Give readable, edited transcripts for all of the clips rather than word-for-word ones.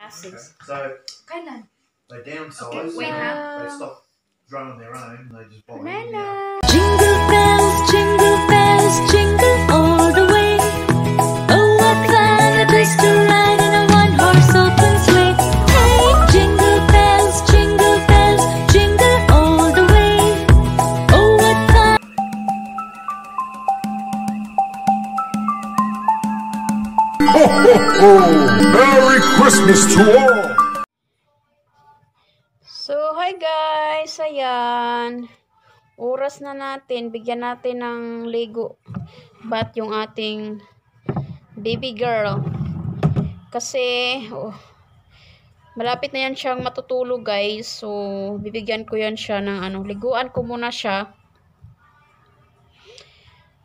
Okay. So Kailan? they downsize. Okay, wait, They stop growing their own. They just buy in now. Jingle bells, jingle all the way. Oh, what fun it is to ride in a one-horse open sleigh. Hey, jingle bells, jingle all the way. Oh, what fun. Ho, ho, ho! Merry Christmas to all! So, hi guys! Ayan. Oras na natin. Bigyan natin ng Lego bat yung ating baby girl. Kasi, malapit na yan siyang matutulog guys. So, bibigyan ko yan siya ng liguan ko muna siya.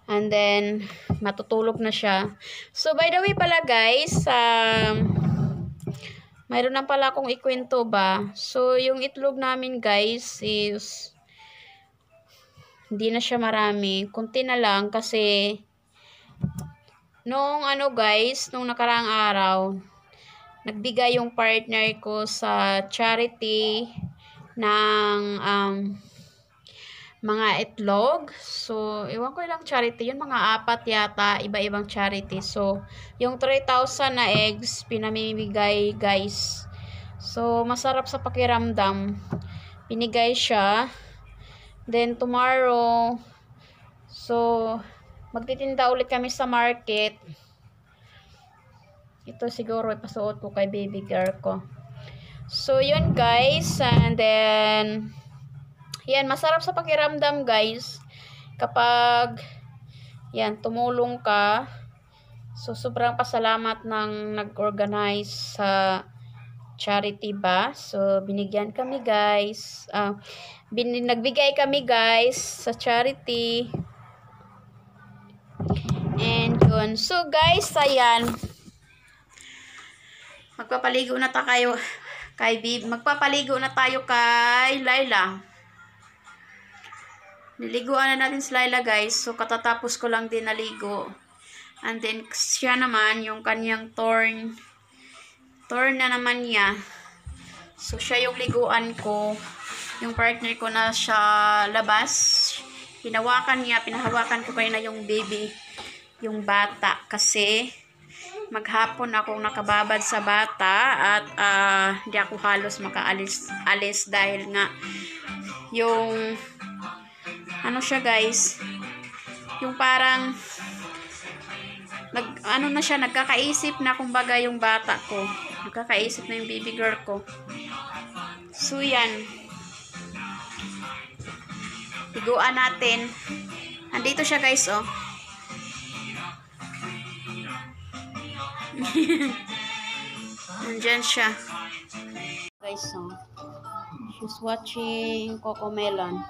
And then, matutulog na siya. So, by the way pala guys, mayroon na pala akong ikwento ba. So, yung itlog namin guys is hindi na siya marami. Kunti na lang kasi nung guys, nung nakaraang araw, nagbigay yung partner ko sa charity ng mga itlog. So, ewan ko ilang charity yun. Mga 4 yata. Iba-ibang charity. So, yung 3,000 na eggs, pinamimigay guys. So, masarap sa pakiramdam. Pinigay siya. Then, tomorrow, so, magtitinda ulit kami sa market. Ito siguro ipasuot ko kay baby girl ko. So, yun guys. And then, yan, masarap sa pakiramdam guys. Kapag, yan, tumulong ka. So, sobrang pasalamat ng nag-organize sa charity ba. So, binigyan kami guys. Nagbigay kami guys sa charity. And yun. So, guys, ayan. Magpapaligo na tayo kay Bib. Magpapaligo na tayo kay Laila. Niliguan na natin si Laila guys. So, katatapos ko lang din naligo. And then, siya naman, yung kanyang torn na naman niya. So, siya yung liguan ko. Yung partner ko na siya labas. Pinahawakan ko kayo na yung baby, yung bata. Kasi, maghapon akong nakababad sa bata at hindi ako halos makaalis dahil nga yung siya guys, yung parang na siya, nagkakaisip na kumbaga yung bata ko. Nagkakaisip na yung baby girl ko. So, yan. Liguan natin. Andito siya guys, oh. Nandyan siya. Guys, oh. She's watching Cocomelon.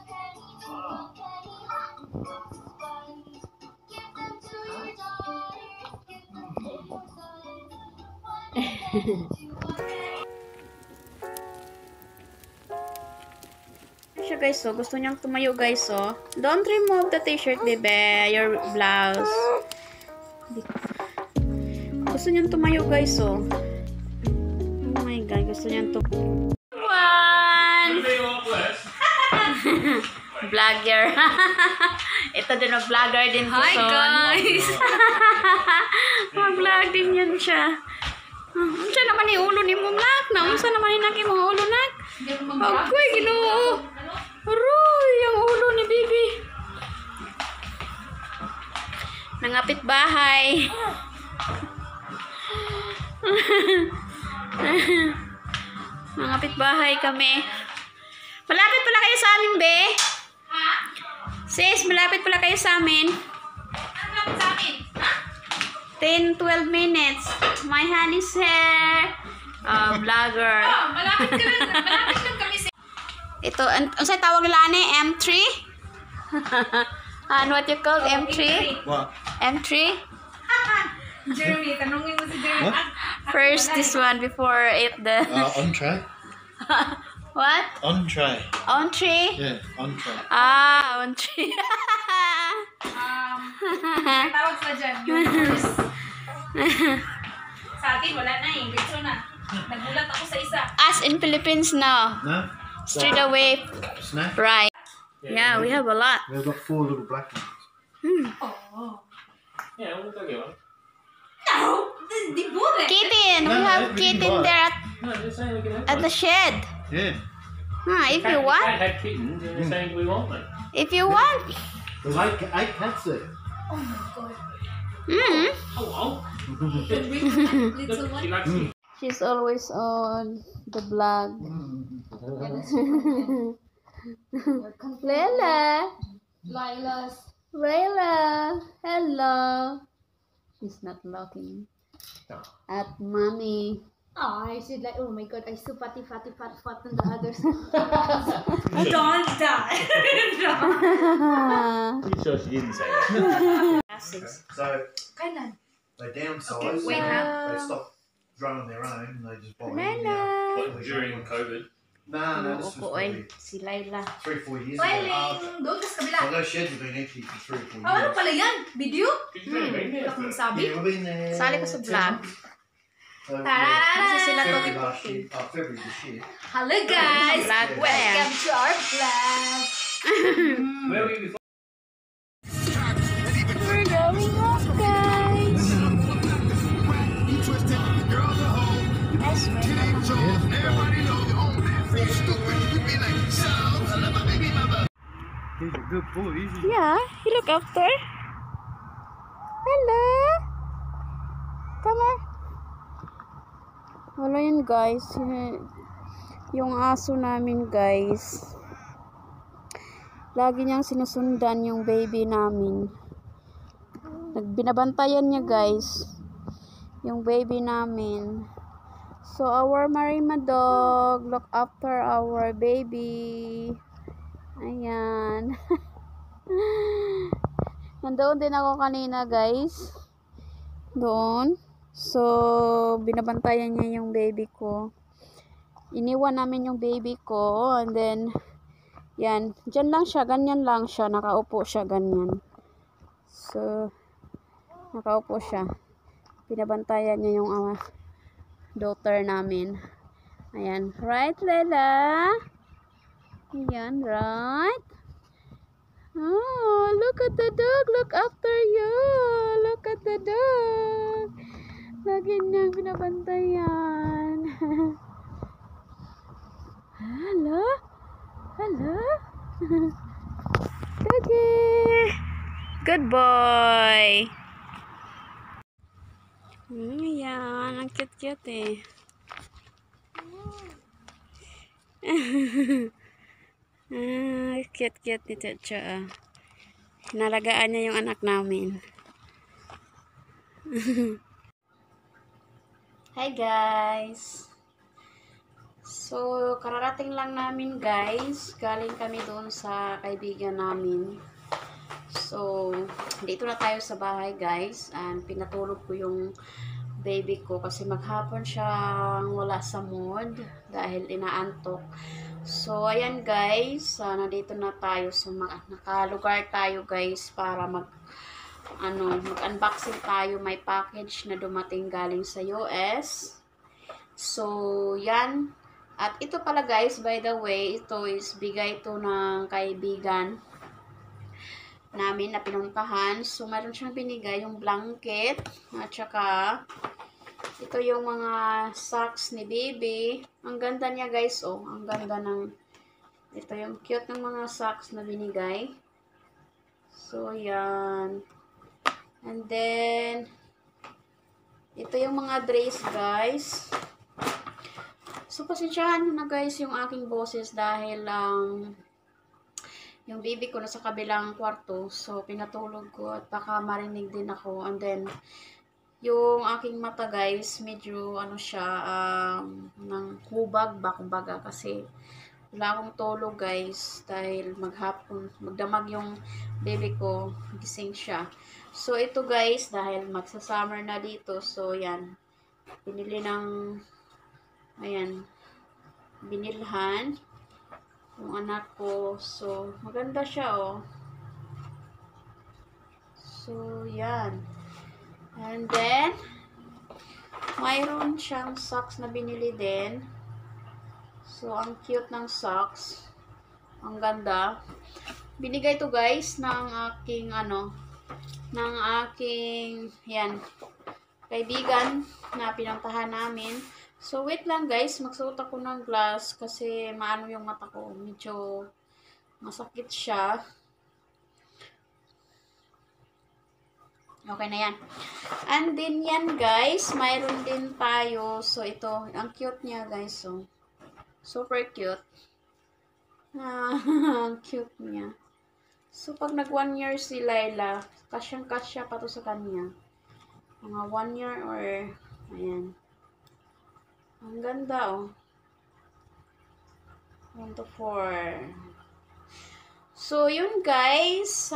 Siya guys, so gusto niyang tumayo guys, so don't remove the t-shirt, baby, your blouse. Gusto niyang tumayo guys, so oh my god, gusto niyang vlogger. Ito din, vlogger din po. Hi guys. Mag-vlog din yan siya. Unsa naman yung ulo ni mo, nak? Unsa naman yung naki mga ulo, nak? Agoy, Ginoo. Aroy, yung ulo ni baby. Nangapit bahay. Nangapit bahay kami. Malapit pala kayo sa amin, be? Ha? Sis, malapit pala kayo sa amin. Ano malapit sa amin? Ha? 10-12 minutes. My honey's hair. Vlogger. Oh, malapit lang kami sa... Ito, ang sa'yo tawag nila M3? And what you call M3? What? M3? Jeremy, tanongin mo si Jeremy. What? First, this one before it the... Entree. What? Entree. Entree? Yeah, entree. Entree. Tawag sa dyan, yung first. Sa atin, wala na eh. Gitso na. Nagulat ako sa isa. As in Philippines now. No? Straight away. Snack? Right. Yeah, we have a lot. We've got 4 little black ones. Oh. Yeah, we'll go get one. No! Di bure! Kitten! We No, have we can kitten buy. there No, they're saying we can have at one. the shed. Yeah. If you We want. can't have kittens, and they're saying we want them. If you want. There's 8 cats there. Oh my god. Mm. Oh, well. The little Look, one. she likes it. She's always on the vlog. Layla. Layla. Hello. She's not looking at mommy. Oh, I said like, oh my god, I so fatty than the others. Don't die. You sure she didn't say that? So Kailan? they downsize. Okay, wait, huh? They stop growing their own. They just buy What, during COVID? No, this was Opo ay. probably Si Layla. 3-4 years ago. Pwedeng doon ka sa kabila. So those sheds have been empty for 3 or 4 years. Oh, ano pala yan? Video? Because you've only been there Wala kang for... sabi. Yeah, we've been there. Sali ko sa 10 vlog. months. So, Kasi sila to February last year. February this year. Hello guys! Vlog ko eh. Welcome to our vlog! Where were you before? We're going home, guys. He's a good boy, isn't he? Yeah, you look after. Hello. Come on. Wala yun, guys. Yung aso namin, guys. Lagi niyang sinusundan yung baby namin. Binabantayan niya, guys. Yung baby namin. So, our Marima dog look after our baby. Ayan. Nandoon din ako kanina, guys. Doon. So, binabantayan niya yung baby ko. Iniwan namin yung baby ko. And then, yan. Diyan lang siya. Ganyan lang siya. Nakaupo siya. Ganyan. So, nakaupo siya. Binabantayan niya yung daughter namin. Ayan. Right, Lela? Ayan, right? Oh, look at the dog. Look after you. Look at the dog. Lagi niyang binabantayan. Hello? Hello? Doggy. Good boy. Ayan. Ang cute-cute eh. Cute-cute ni Chacha. Nalagaan niya yung anak namin. Hi guys! So, kararating lang namin guys. Galing kami doon sa kaibigan namin. So, dito na tayo sa bahay guys. And pinatulog ko yung baby ko kasi maghapon siyang wala sa mood dahil inaantok. So, ayan guys. Nandito na tayo. So, nakalugar tayo guys para mag-unboxing tayo. May package na dumating galing sa US. So, yan. At ito pala guys, by the way, ito is bigay ito ng kaibigan namin na pinuntahan. So, meron siyang binigay yung blanket. At saka, ito yung mga socks ni baby. Ang ganda niya guys, oh. Ang ganda ng, ito yung cute ng mga socks na binigay. So, yan. And then, ito yung mga dress guys. So, pasensyahan nyo na guys yung aking boses dahil yung baby ko nasa kabilang kwarto. So, pinatulog ko at baka marinig din ako. And then, yung aking mata guys, medyo ano siya, ng hubag ba kumbaga kasi wala akong tulog guys dahil maghapon, magdamag yung baby ko, gising siya. So, ito guys, dahil magsa-summer na dito, so yan, pinili ng ayan, binilhan yung anak ko. So, maganda siya, oh. So, yan. And then, mayroon siyang socks na binili din. So, ang cute ng socks. Ang ganda. Binigay to guys ng aking yan, kaibigan na pinuntahan namin. So, wait lang guys, magsuot ako ng glass kasi maano yung mata ko. Medyo masakit siya. Okay na yan. And then yan guys, mayroon din tayo. So, ito, ang cute niya guys. So, super cute. Ang cute niya. So, pag nag 1 year si Layla, kasyang-kasya pa to sa kanya. Mga 1 year or, ayan. Ang ganda, oh. 1 to 4. So, yun guys.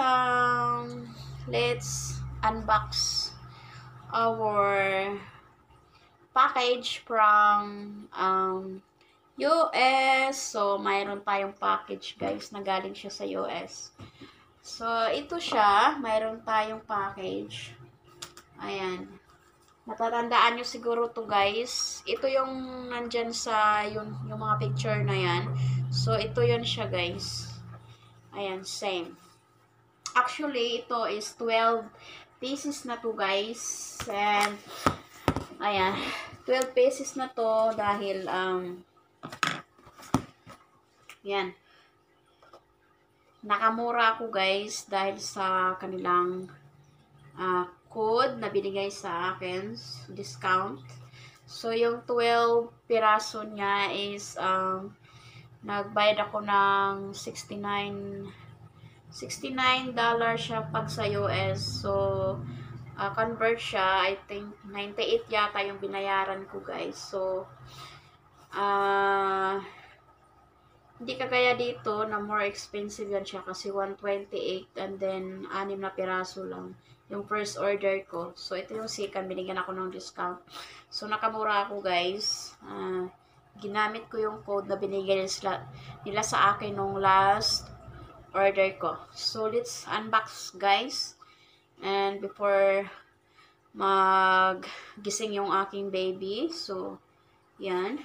Let's unbox our package from US. So, mayroon tayong package guys na galing siya sa US. So, ito siya. Mayroon tayong package. Ayan. Natatandaan nyo siguro to guys. Ito yung nandyan sa yung mga picture na yan. So, ito yun siya guys. Ayan, same. Actually, ito is 12 pieces na to guys. And, ayan. 12 pieces na to dahil, yan. Nakamura ako guys dahil sa kanilang code na binigay sa akin, discount. So, yung 12 piraso niya is, nagbayad ako ng $69 siya pag sa US. So, convert siya, I think, 98 yata yung binayaran ko, guys. So, hindi kagaya dito na more expensive yan siya kasi 128 and then 6 na piraso lang yung first order ko. So, ito yung second. Binigyan ako ng discount. So, nakamura ako, guys. Ginamit ko yung code na binigyan nila sa akin nung last order ko. So, let's unbox, guys. And before maggising yung aking baby. So, yan.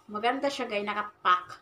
Maganda siya, guys. Nakapack.